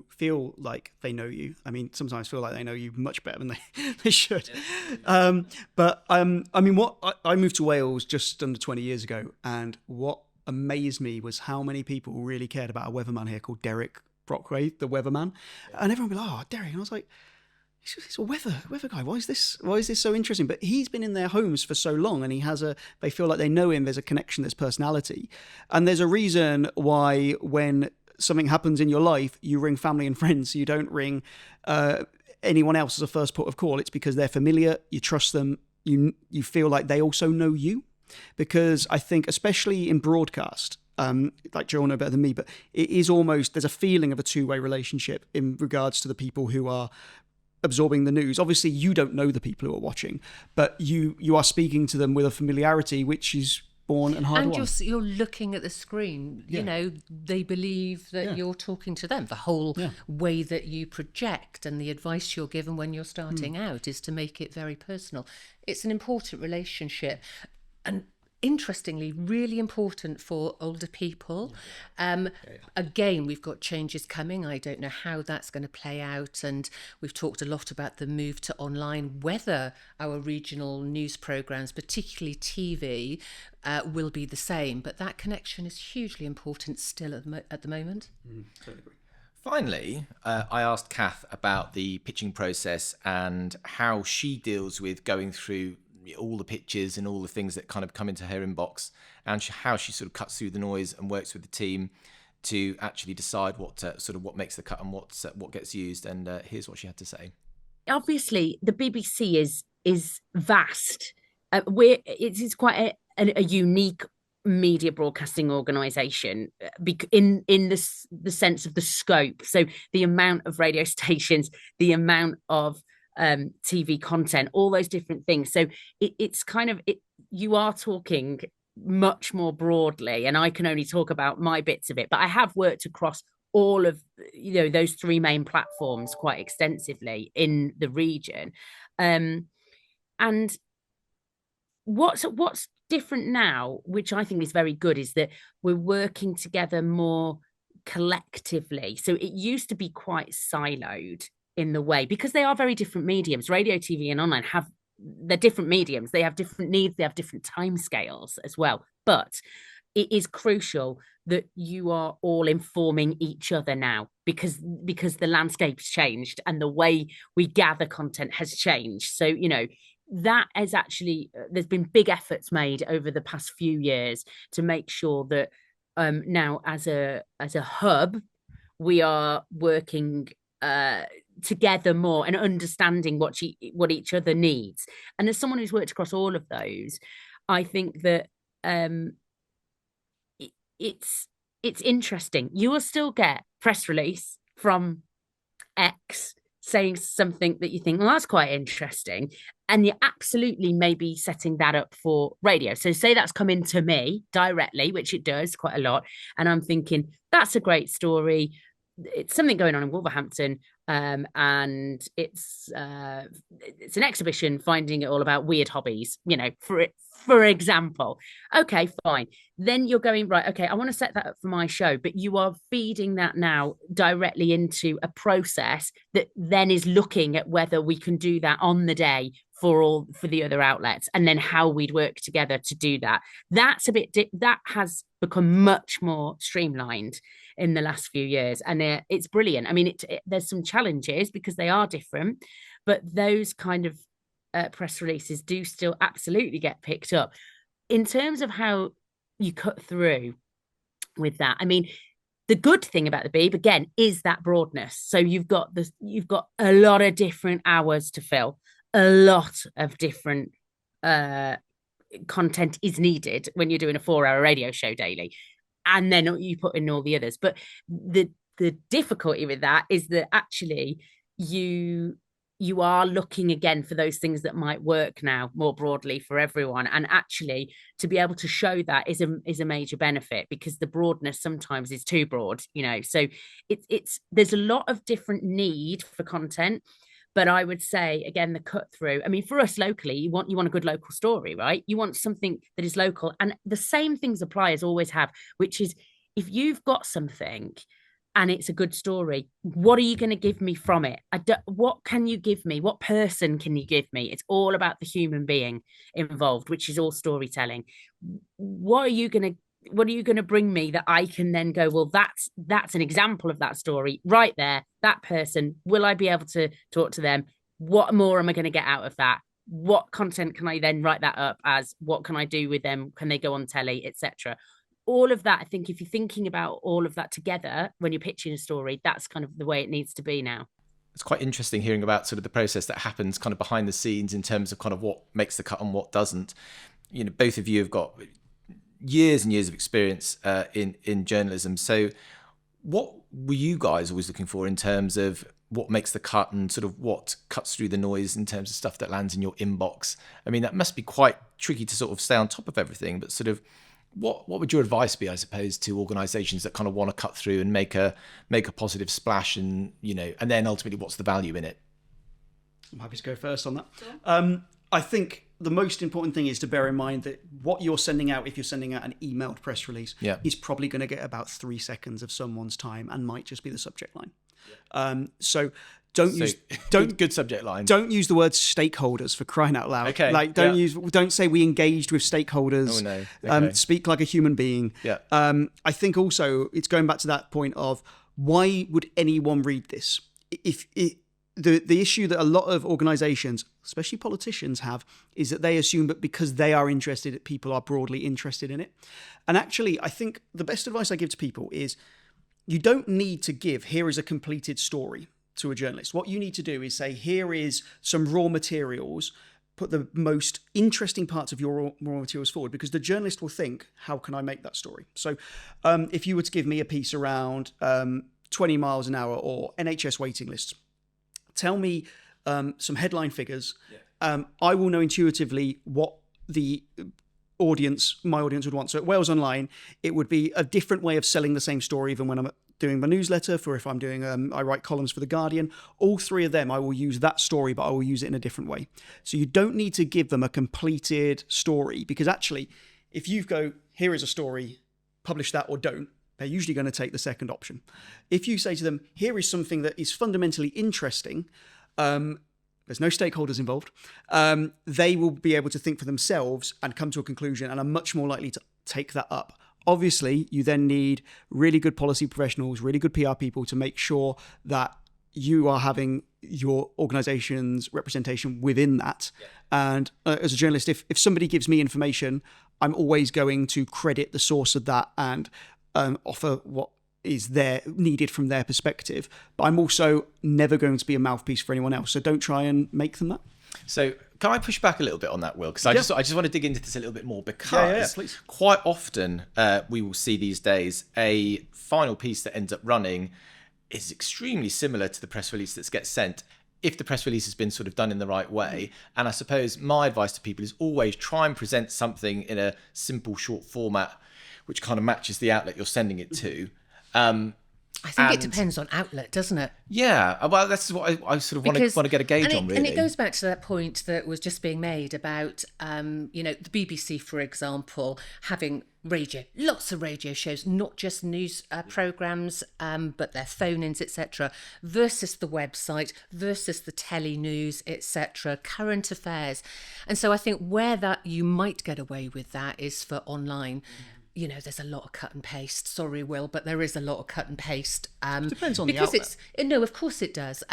feel like they know you, I mean, sometimes feel like they know you much better than they should. I moved to Wales just under 20 years ago, and what amazed me was how many people really cared about a weatherman here called Derek Brockway, the weatherman, and everyone would be like, "Oh, Derek," and I was like, he's a weather guy. Why is this so interesting? But he's been in their homes for so long, and they feel like they know him. There's a connection, there's personality. And there's a reason why when something happens in your life, you ring family and friends. You don't ring anyone else as a first port of call. It's because they're familiar, you trust them, you feel like they also know you. Because I think, especially in broadcast, like Joe will know better than me, but it is almost, there's a feeling of a two-way relationship in regards to the people who are absorbing the news. Obviously, you don't know the people who are watching, but you are speaking to them with a familiarity which is born and hard-won. And you're looking at the screen. You know, they believe that you're talking to them. The whole way that you project and the advice you're given when you're starting out is to make it very personal. It's an important relationship. And interestingly, really important for older people. Again, we've got changes coming. I don't know how that's going to play out. And we've talked a lot about the move to online, whether our regional news programmes, particularly TV, will be the same. But that connection is hugely important still at the moment. Totally agree. Finally, I asked Kath about the pitching process and how she deals with going through all the pitches and all the things that kind of come into her inbox, and how she sort of cuts through the noise and works with the team to actually decide what makes the cut and what gets used. And here's what she had to say. Obviously, the BBC is vast. It's quite a unique media broadcasting organisation in the sense of the scope. So the amount of radio stations, the amount of TV content, all those different things. So it's kind of you are talking much more broadly, and I can only talk about my bits of it, but I have worked across all of those three main platforms quite extensively in the region. And what's different now, which I think is very good, is that we're working together more collectively. So it used to be quite siloed in the way, because they are very different mediums. Radio, TV and online they're different mediums. They have different needs. They have different timescales as well. But it is crucial that you are all informing each other now, because the landscape's changed and the way we gather content has changed. So, that is actually, there's been big efforts made over the past few years to make sure that now as a hub, we are working together more and understanding what each other needs. And as someone who's worked across all of those, I think that it's interesting. You will still get press release from X saying something that you think, well, that's quite interesting, and you're absolutely maybe setting that up for radio. So say that's come into me directly, which it does quite a lot, and I'm thinking that's a great story. It's something going on in Wolverhampton, and it's an exhibition finding it all about weird hobbies, for example. Okay, fine. Then you're going, right, okay, I want to set that up for my show, but you are feeding that now directly into a process that then is looking at whether we can do that on the day for the other outlets, and then how we'd work together to do that. That's that has become much more streamlined in the last few years, and it's brilliant. I mean, there's some challenges because they are different, but those kind of press releases do still absolutely get picked up. In terms of how you cut through, with that. I mean, the good thing about the Beeb, again, is that broadness. So you've got a lot of different hours to fill, a lot of different content is needed when you're doing a 4-hour radio show daily, and then you put in all the others. But the difficulty with that is that actually you are looking again for those things that might work now more broadly for everyone, and actually to be able to show that is a major benefit, because the broadness sometimes is too broad, so it's there's a lot of different need for content. But I would say, again, the cut through, I mean, for us locally, you want a good local story, right? You want something that is local, and the same things apply as always have, which is, if you've got something and it's a good story, what are you going to give me from it? What can you give me? What person can you give me? It's all about the human being involved, which is all storytelling. What are you going to bring me that I can then go, well, that's an example of that story right there. That person, will I be able to talk to them? What more am I going to get out of that? What content can I then write that up as? What can I do with them? Can they go on telly, etc.? All of that, I think, if you're thinking about all of that together when you're pitching a story, that's kind of the way it needs to be now. It's quite interesting hearing about sort of the process that happens kind of behind the scenes in terms of kind of what makes the cut and what doesn't. Both of you have got years and years of experience in journalism. So what were you guys always looking for in terms of what makes the cut and sort of what cuts through the noise in terms of stuff that lands in your inbox? I mean, that must be quite tricky to sort of stay on top of everything, but sort of what would your advice be, I suppose, to organisations that kind of want to cut through and make a positive splash, and and then ultimately what's the value in it? I'm happy to go first on that. I think the most important thing is to bear in mind that what you're sending out, if you're sending out an emailed press release, is probably going to get about 3 seconds of someone's time and might just be the subject line. So good subject line. Don't use the word stakeholders, for crying out loud. Okay. Don't say we engaged with stakeholders. Oh, no. Okay. Speak like a human being. Yeah. I think also it's going back to that point of, why would anyone read this? The issue that a lot of organisations, especially politicians, have is that they assume that because they are interested, people are broadly interested in it. And actually, I think the best advice I give to people is, you don't need to give, here is a completed story, to a journalist. What you need to do is say, here is some raw materials, put the most interesting parts of your raw materials forward, because the journalist will think, how can I make that story? So if you were to give me a piece around 20 miles an hour or NHS waiting lists, tell me some headline figures. I will know intuitively what my audience would want. So at Wales Online, it would be a different way of selling the same story, even when I'm doing my newsletter, for if I'm doing, I write columns for The Guardian. All 3 of them, I will use that story, but I will use it in a different way. So you don't need to give them a completed story, because actually, if you go, here is a story, publish that or don't, they're usually going to take the second option. If you say to them, here is something that is fundamentally interesting, there's no stakeholders involved, they will be able to think for themselves and come to a conclusion, and are much more likely to take that up. Obviously, you then need really good policy professionals, really good PR people to make sure that you are having your organisation's representation within that. Yeah. And as a journalist, if somebody gives me information, I'm always going to credit the source of that and offer what is there needed from their perspective. But I'm also never going to be a mouthpiece for anyone else. So don't try and make them that. So can I push back a little bit on that, Will? Because I just want to dig into this a little bit more, because please. Quite often we will see these days a final piece that ends up running is extremely similar to the press release that gets sent, if the press release has been sort of done in the right way. And I suppose my advice to people is always try and present something in a simple, short format, which kind of matches the outlet you're sending it to. I think it depends on outlet, doesn't it? Yeah, well, that's what I sort of want to get a gauge on, really. And it goes back to that point that was just being made about, the BBC, for example, having lots of radio shows, not just news programmes, but their phone-ins, etc., versus the website, versus the telly news, etc., current affairs. And so I think where that you might get away with that is for online. there's a lot of cut and paste. Sorry, Will, but there is a lot of cut and paste. Depends on the because outlet. no, of course it does.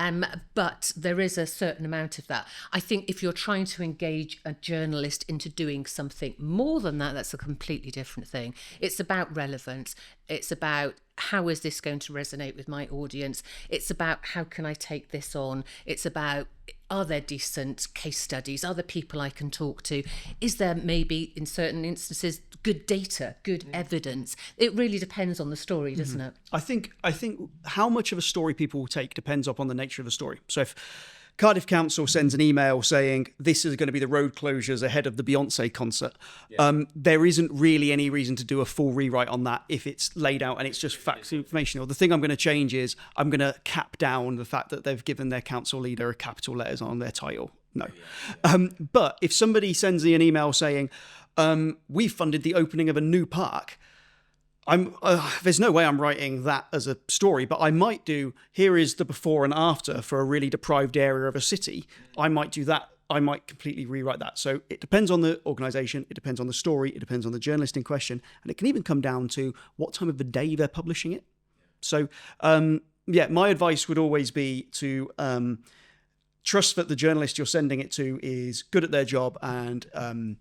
But there is a certain amount of that. I think if you're trying to engage a journalist into doing something more than that, that's a completely different thing. It's about relevance. It's about how is this going to resonate with my audience? It's about how can I take this on? It's about, are there decent case studies? Are there people I can talk to? Is there maybe in certain instances good data, good evidence? It really depends on the story, doesn't it? I think how much of a story people will take depends upon the nature of the story. So if Cardiff Council sends an email saying this is going to be the road closures ahead of the Beyonce concert, there isn't really any reason to do a full rewrite on that if it's laid out and it's just facts and information. Or the thing I'm going to change is I'm going to cap down the fact that they've given their council leader capital letters on their title. No. But if somebody sends me an email saying, we funded the opening of a new park, there's no way I'm writing that as a story, but I might do, here is the before and after for a really deprived area of a city. I might do that. I might completely rewrite that. So it depends on the organisation, it depends on the story, it depends on the journalist in question, and it can even come down to what time of the day they're publishing it. So, my advice would always be to trust that the journalist you're sending it to is good at their job and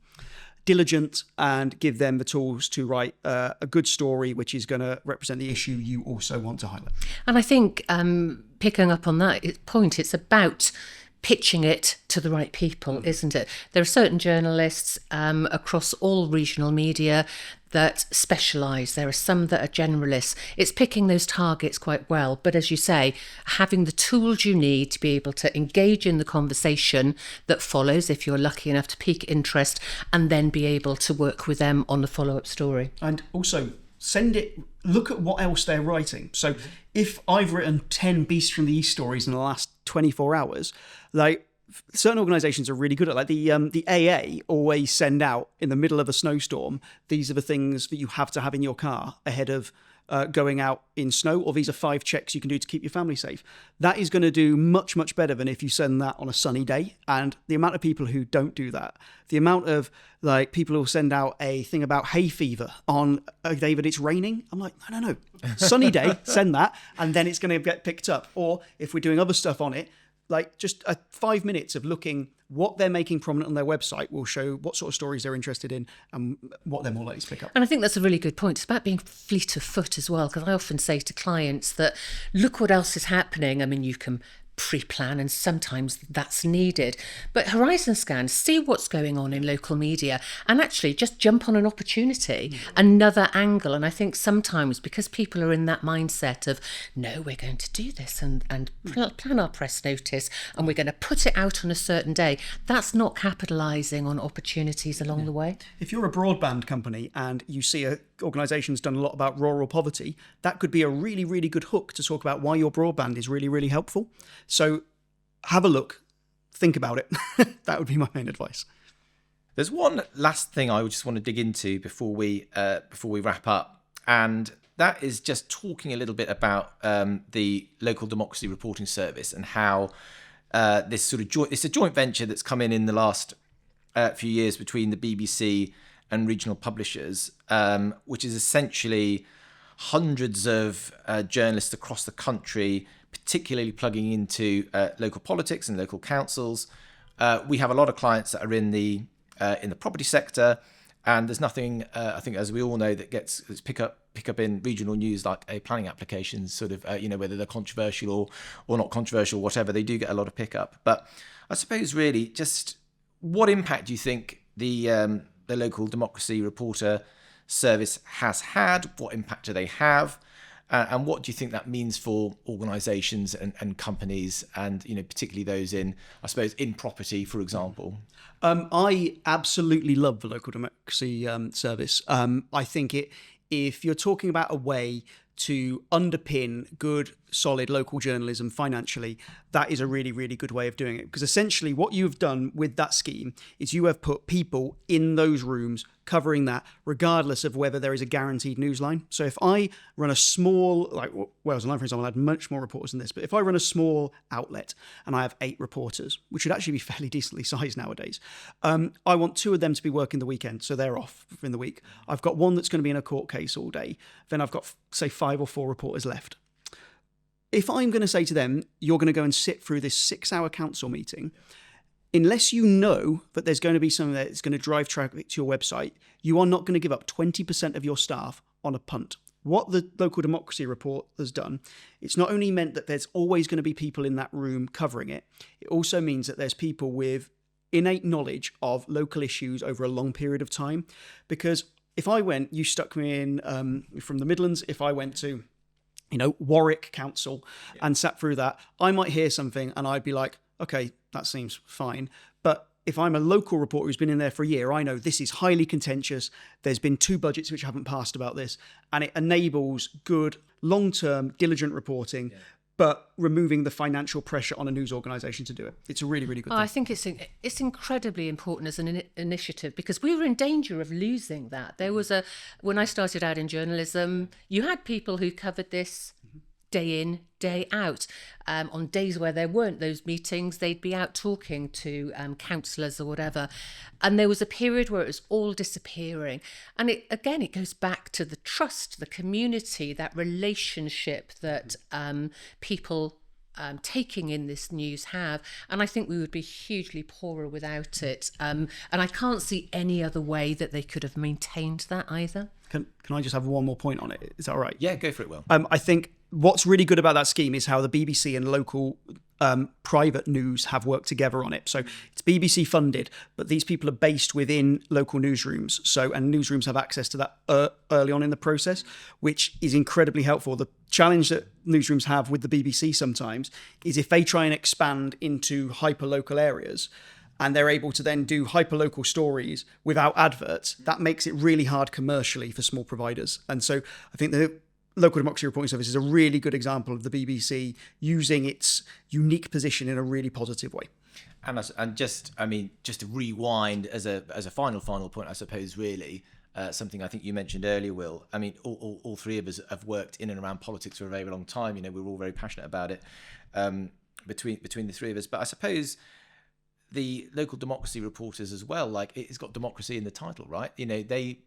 diligent, and give them the tools to write a good story which is going to represent the issue you also want to highlight. And I think picking up on that point, it's about pitching it to the right people, isn't it? There are certain journalists across all regional media that specialise. There are some that are generalists. It's picking those targets quite well. But as you say, having the tools you need to be able to engage in the conversation that follows, if you're lucky enough to pique interest, and then be able to work with them on the follow-up story. And also look at what else they're writing. So if I've written 10 Beasts from the East stories in the last 24 hours, like certain organisations are really good at, like the AA always send out in the middle of a snowstorm, these are the things that you have to have in your car ahead of going out in snow, or these are 5 checks you can do to keep your family safe. That is going to do much, much better than if you send that on a sunny day. And the amount of people who don't do that, the amount of like people who will send out a thing about hay fever on a day that it's raining. I'm like, no, sunny day, send that, and then it's going to get picked up. Or if we're doing other stuff on it, like just 5 minutes of looking what they're making prominent on their website will show what sort of stories they're interested in and what they're more likely to pick up. And I think that's a really good point. It's about being fleet of foot as well, because I often say to clients that look what else is happening. I mean, you can pre-plan and sometimes that's needed, but horizon scan, see what's going on in local media and actually just jump on an opportunity, another angle. And I think sometimes because people are in that mindset of no, we're going to do this and plan our press notice and we're going to put it out on a certain day, that's not capitalising on opportunities along the way. If you're a broadband company and you see a organisation's done a lot about rural poverty, that could be a really, really good hook to talk about why your broadband is really, really helpful. So have a look, think about it. That would be my main advice. There's one last thing I just want to dig into before we wrap up, and that is just talking a little bit about the local democracy reporting service and how it's a joint venture that's come in the last few years between the BBC and regional publishers, which is essentially hundreds of journalists across the country, particularly plugging into local politics and local councils. We have a lot of clients that are in the property sector, and there's nothing, I think, as we all know, that gets pick up in regional news like a planning application, sort of, whether they're controversial or not controversial, whatever, they do get a lot of pickup. But I suppose really just what impact do you think the local democracy reporter service has had? What impact do they have? And what do you think that means for organisations and companies, and particularly those in property, for example? I absolutely love the local democracy service. I think if you're talking about a way to underpin good solid local journalism financially, that is a really, really good way of doing it. Because essentially what you've done with that scheme is you have put people in those rooms covering that, regardless of whether there is a guaranteed newsline. So if I run a small, like Wales Online, for example, had much more reporters than this, but if I run a small outlet and I have 8 reporters, which would actually be fairly decently sized nowadays, I want 2 of them to be working the weekend, so they're off in the week. I've got one that's going to be in a court case all day. Then I've got, say, 5 or 4 reporters left. If I'm going to say to them, you're going to go and sit through this 6-hour council meeting, unless you know that there's going to be something that's going to drive traffic to your website, you are not going to give up 20% of your staff on a punt. What the Local Democracy Report has done, it's not only meant that there's always going to be people in that room covering it, it also means that there's people with innate knowledge of local issues over a long period of time. Because if I went, you stuck me in from the Midlands, if I went to, Warwick Council and sat through that, I might hear something and I'd be like, okay, that seems fine. But if I'm a local reporter who's been in there for a year, I know this is highly contentious. There's been 2 budgets which haven't passed about this, and it enables good, long-term, diligent reporting, but removing the financial pressure on a news organisation to do it. It's a really, really good thing. I think it's incredibly important as an initiative, because we were in danger of losing that. There was when I started out in journalism, you had people who covered this day in, day out. On days where there weren't those meetings, they'd be out talking to councillors or whatever. And there was a period where it was all disappearing. And it goes back to the trust, the community, that relationship that people taking in this news have. And I think we would be hugely poorer without it. And I can't see any other way that they could have maintained that either. Can I just have one more point on it? Is that all right? Yeah, go for it, Will. I think what's really good about that scheme is how the BBC and local private news have worked together on it. So it's BBC funded, but these people are based within local newsrooms. And newsrooms have access to that early on in the process, which is incredibly helpful. The challenge that newsrooms have with the BBC sometimes is if they try and expand into hyper-local areas, and they're able to then do hyper-local stories without adverts, that makes it really hard commercially for small providers. And so I think the Local Democracy Reporting Service is a really good example of the BBC using its unique position in a really positive way. And just to rewind as a final point, I suppose, really, something I think you mentioned earlier, Will. I mean, all 3 of us have worked in and around politics for a very long time. We're all very passionate about it between the 3 of us. But I suppose the local democracy reporters as well, like, it's got democracy in the title, right? They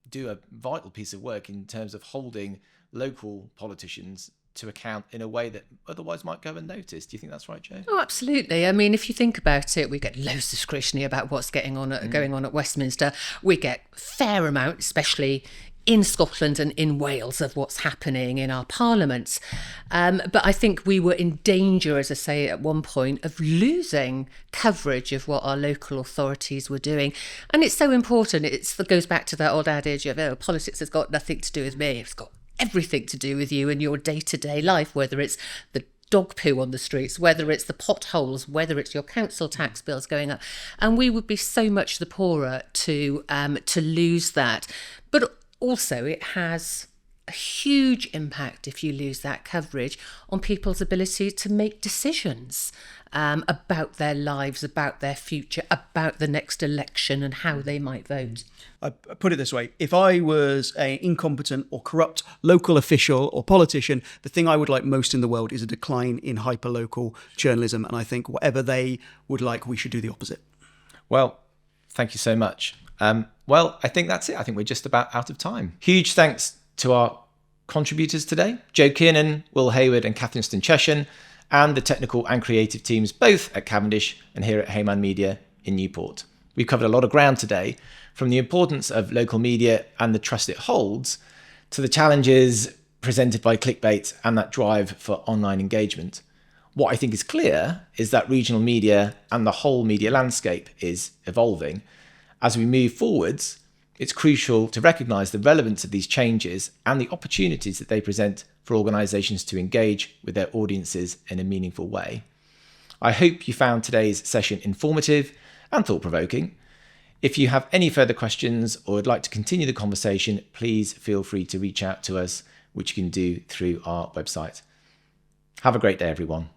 do a vital piece of work in terms of holding local politicians to account in a way that otherwise might go unnoticed. Do you think that's right, Joe? Oh, absolutely. I mean, if you think about it, we get loads of scrutiny about what's going on at Westminster. We get fair amount, especially in Scotland and in Wales, of what's happening in our parliaments. But I think we were in danger, as I say, at one point, of losing coverage of what our local authorities were doing. And it's so important. It goes back to that old adage of, politics has got nothing to do with me. It's got everything to do with you and your day-to-day life, whether it's the dog poo on the streets, whether it's the potholes, whether it's your council tax bills going up. And we would be so much the poorer to lose that. But also, it has a huge impact, if you lose that coverage, on people's ability to make decisions about their lives, about their future, about the next election and how they might vote. I put it this way. If I was an incompetent or corrupt local official or politician, the thing I would like most in the world is a decline in hyper-local journalism. And I think whatever they would like, we should do the opposite. Well, thank you so much. Well, I think that's it. I think we're just about out of time. Huge thanks to our contributors today, Joe Kiernan, Will Hayward and Kathryn Stanczyszyn, and the technical and creative teams both at Cavendish and here at Heyman Media in Newport. We've covered a lot of ground today, from the importance of local media and the trust it holds, to the challenges presented by clickbait and that drive for online engagement. What I think is clear is that regional media and the whole media landscape is evolving. As we move forwards, it's crucial to recognise the relevance of these changes and the opportunities that they present for organisations to engage with their audiences in a meaningful way. I hope you found today's session informative and thought-provoking. If you have any further questions or would like to continue the conversation, please feel free to reach out to us, which you can do through our website. Have a great day, everyone.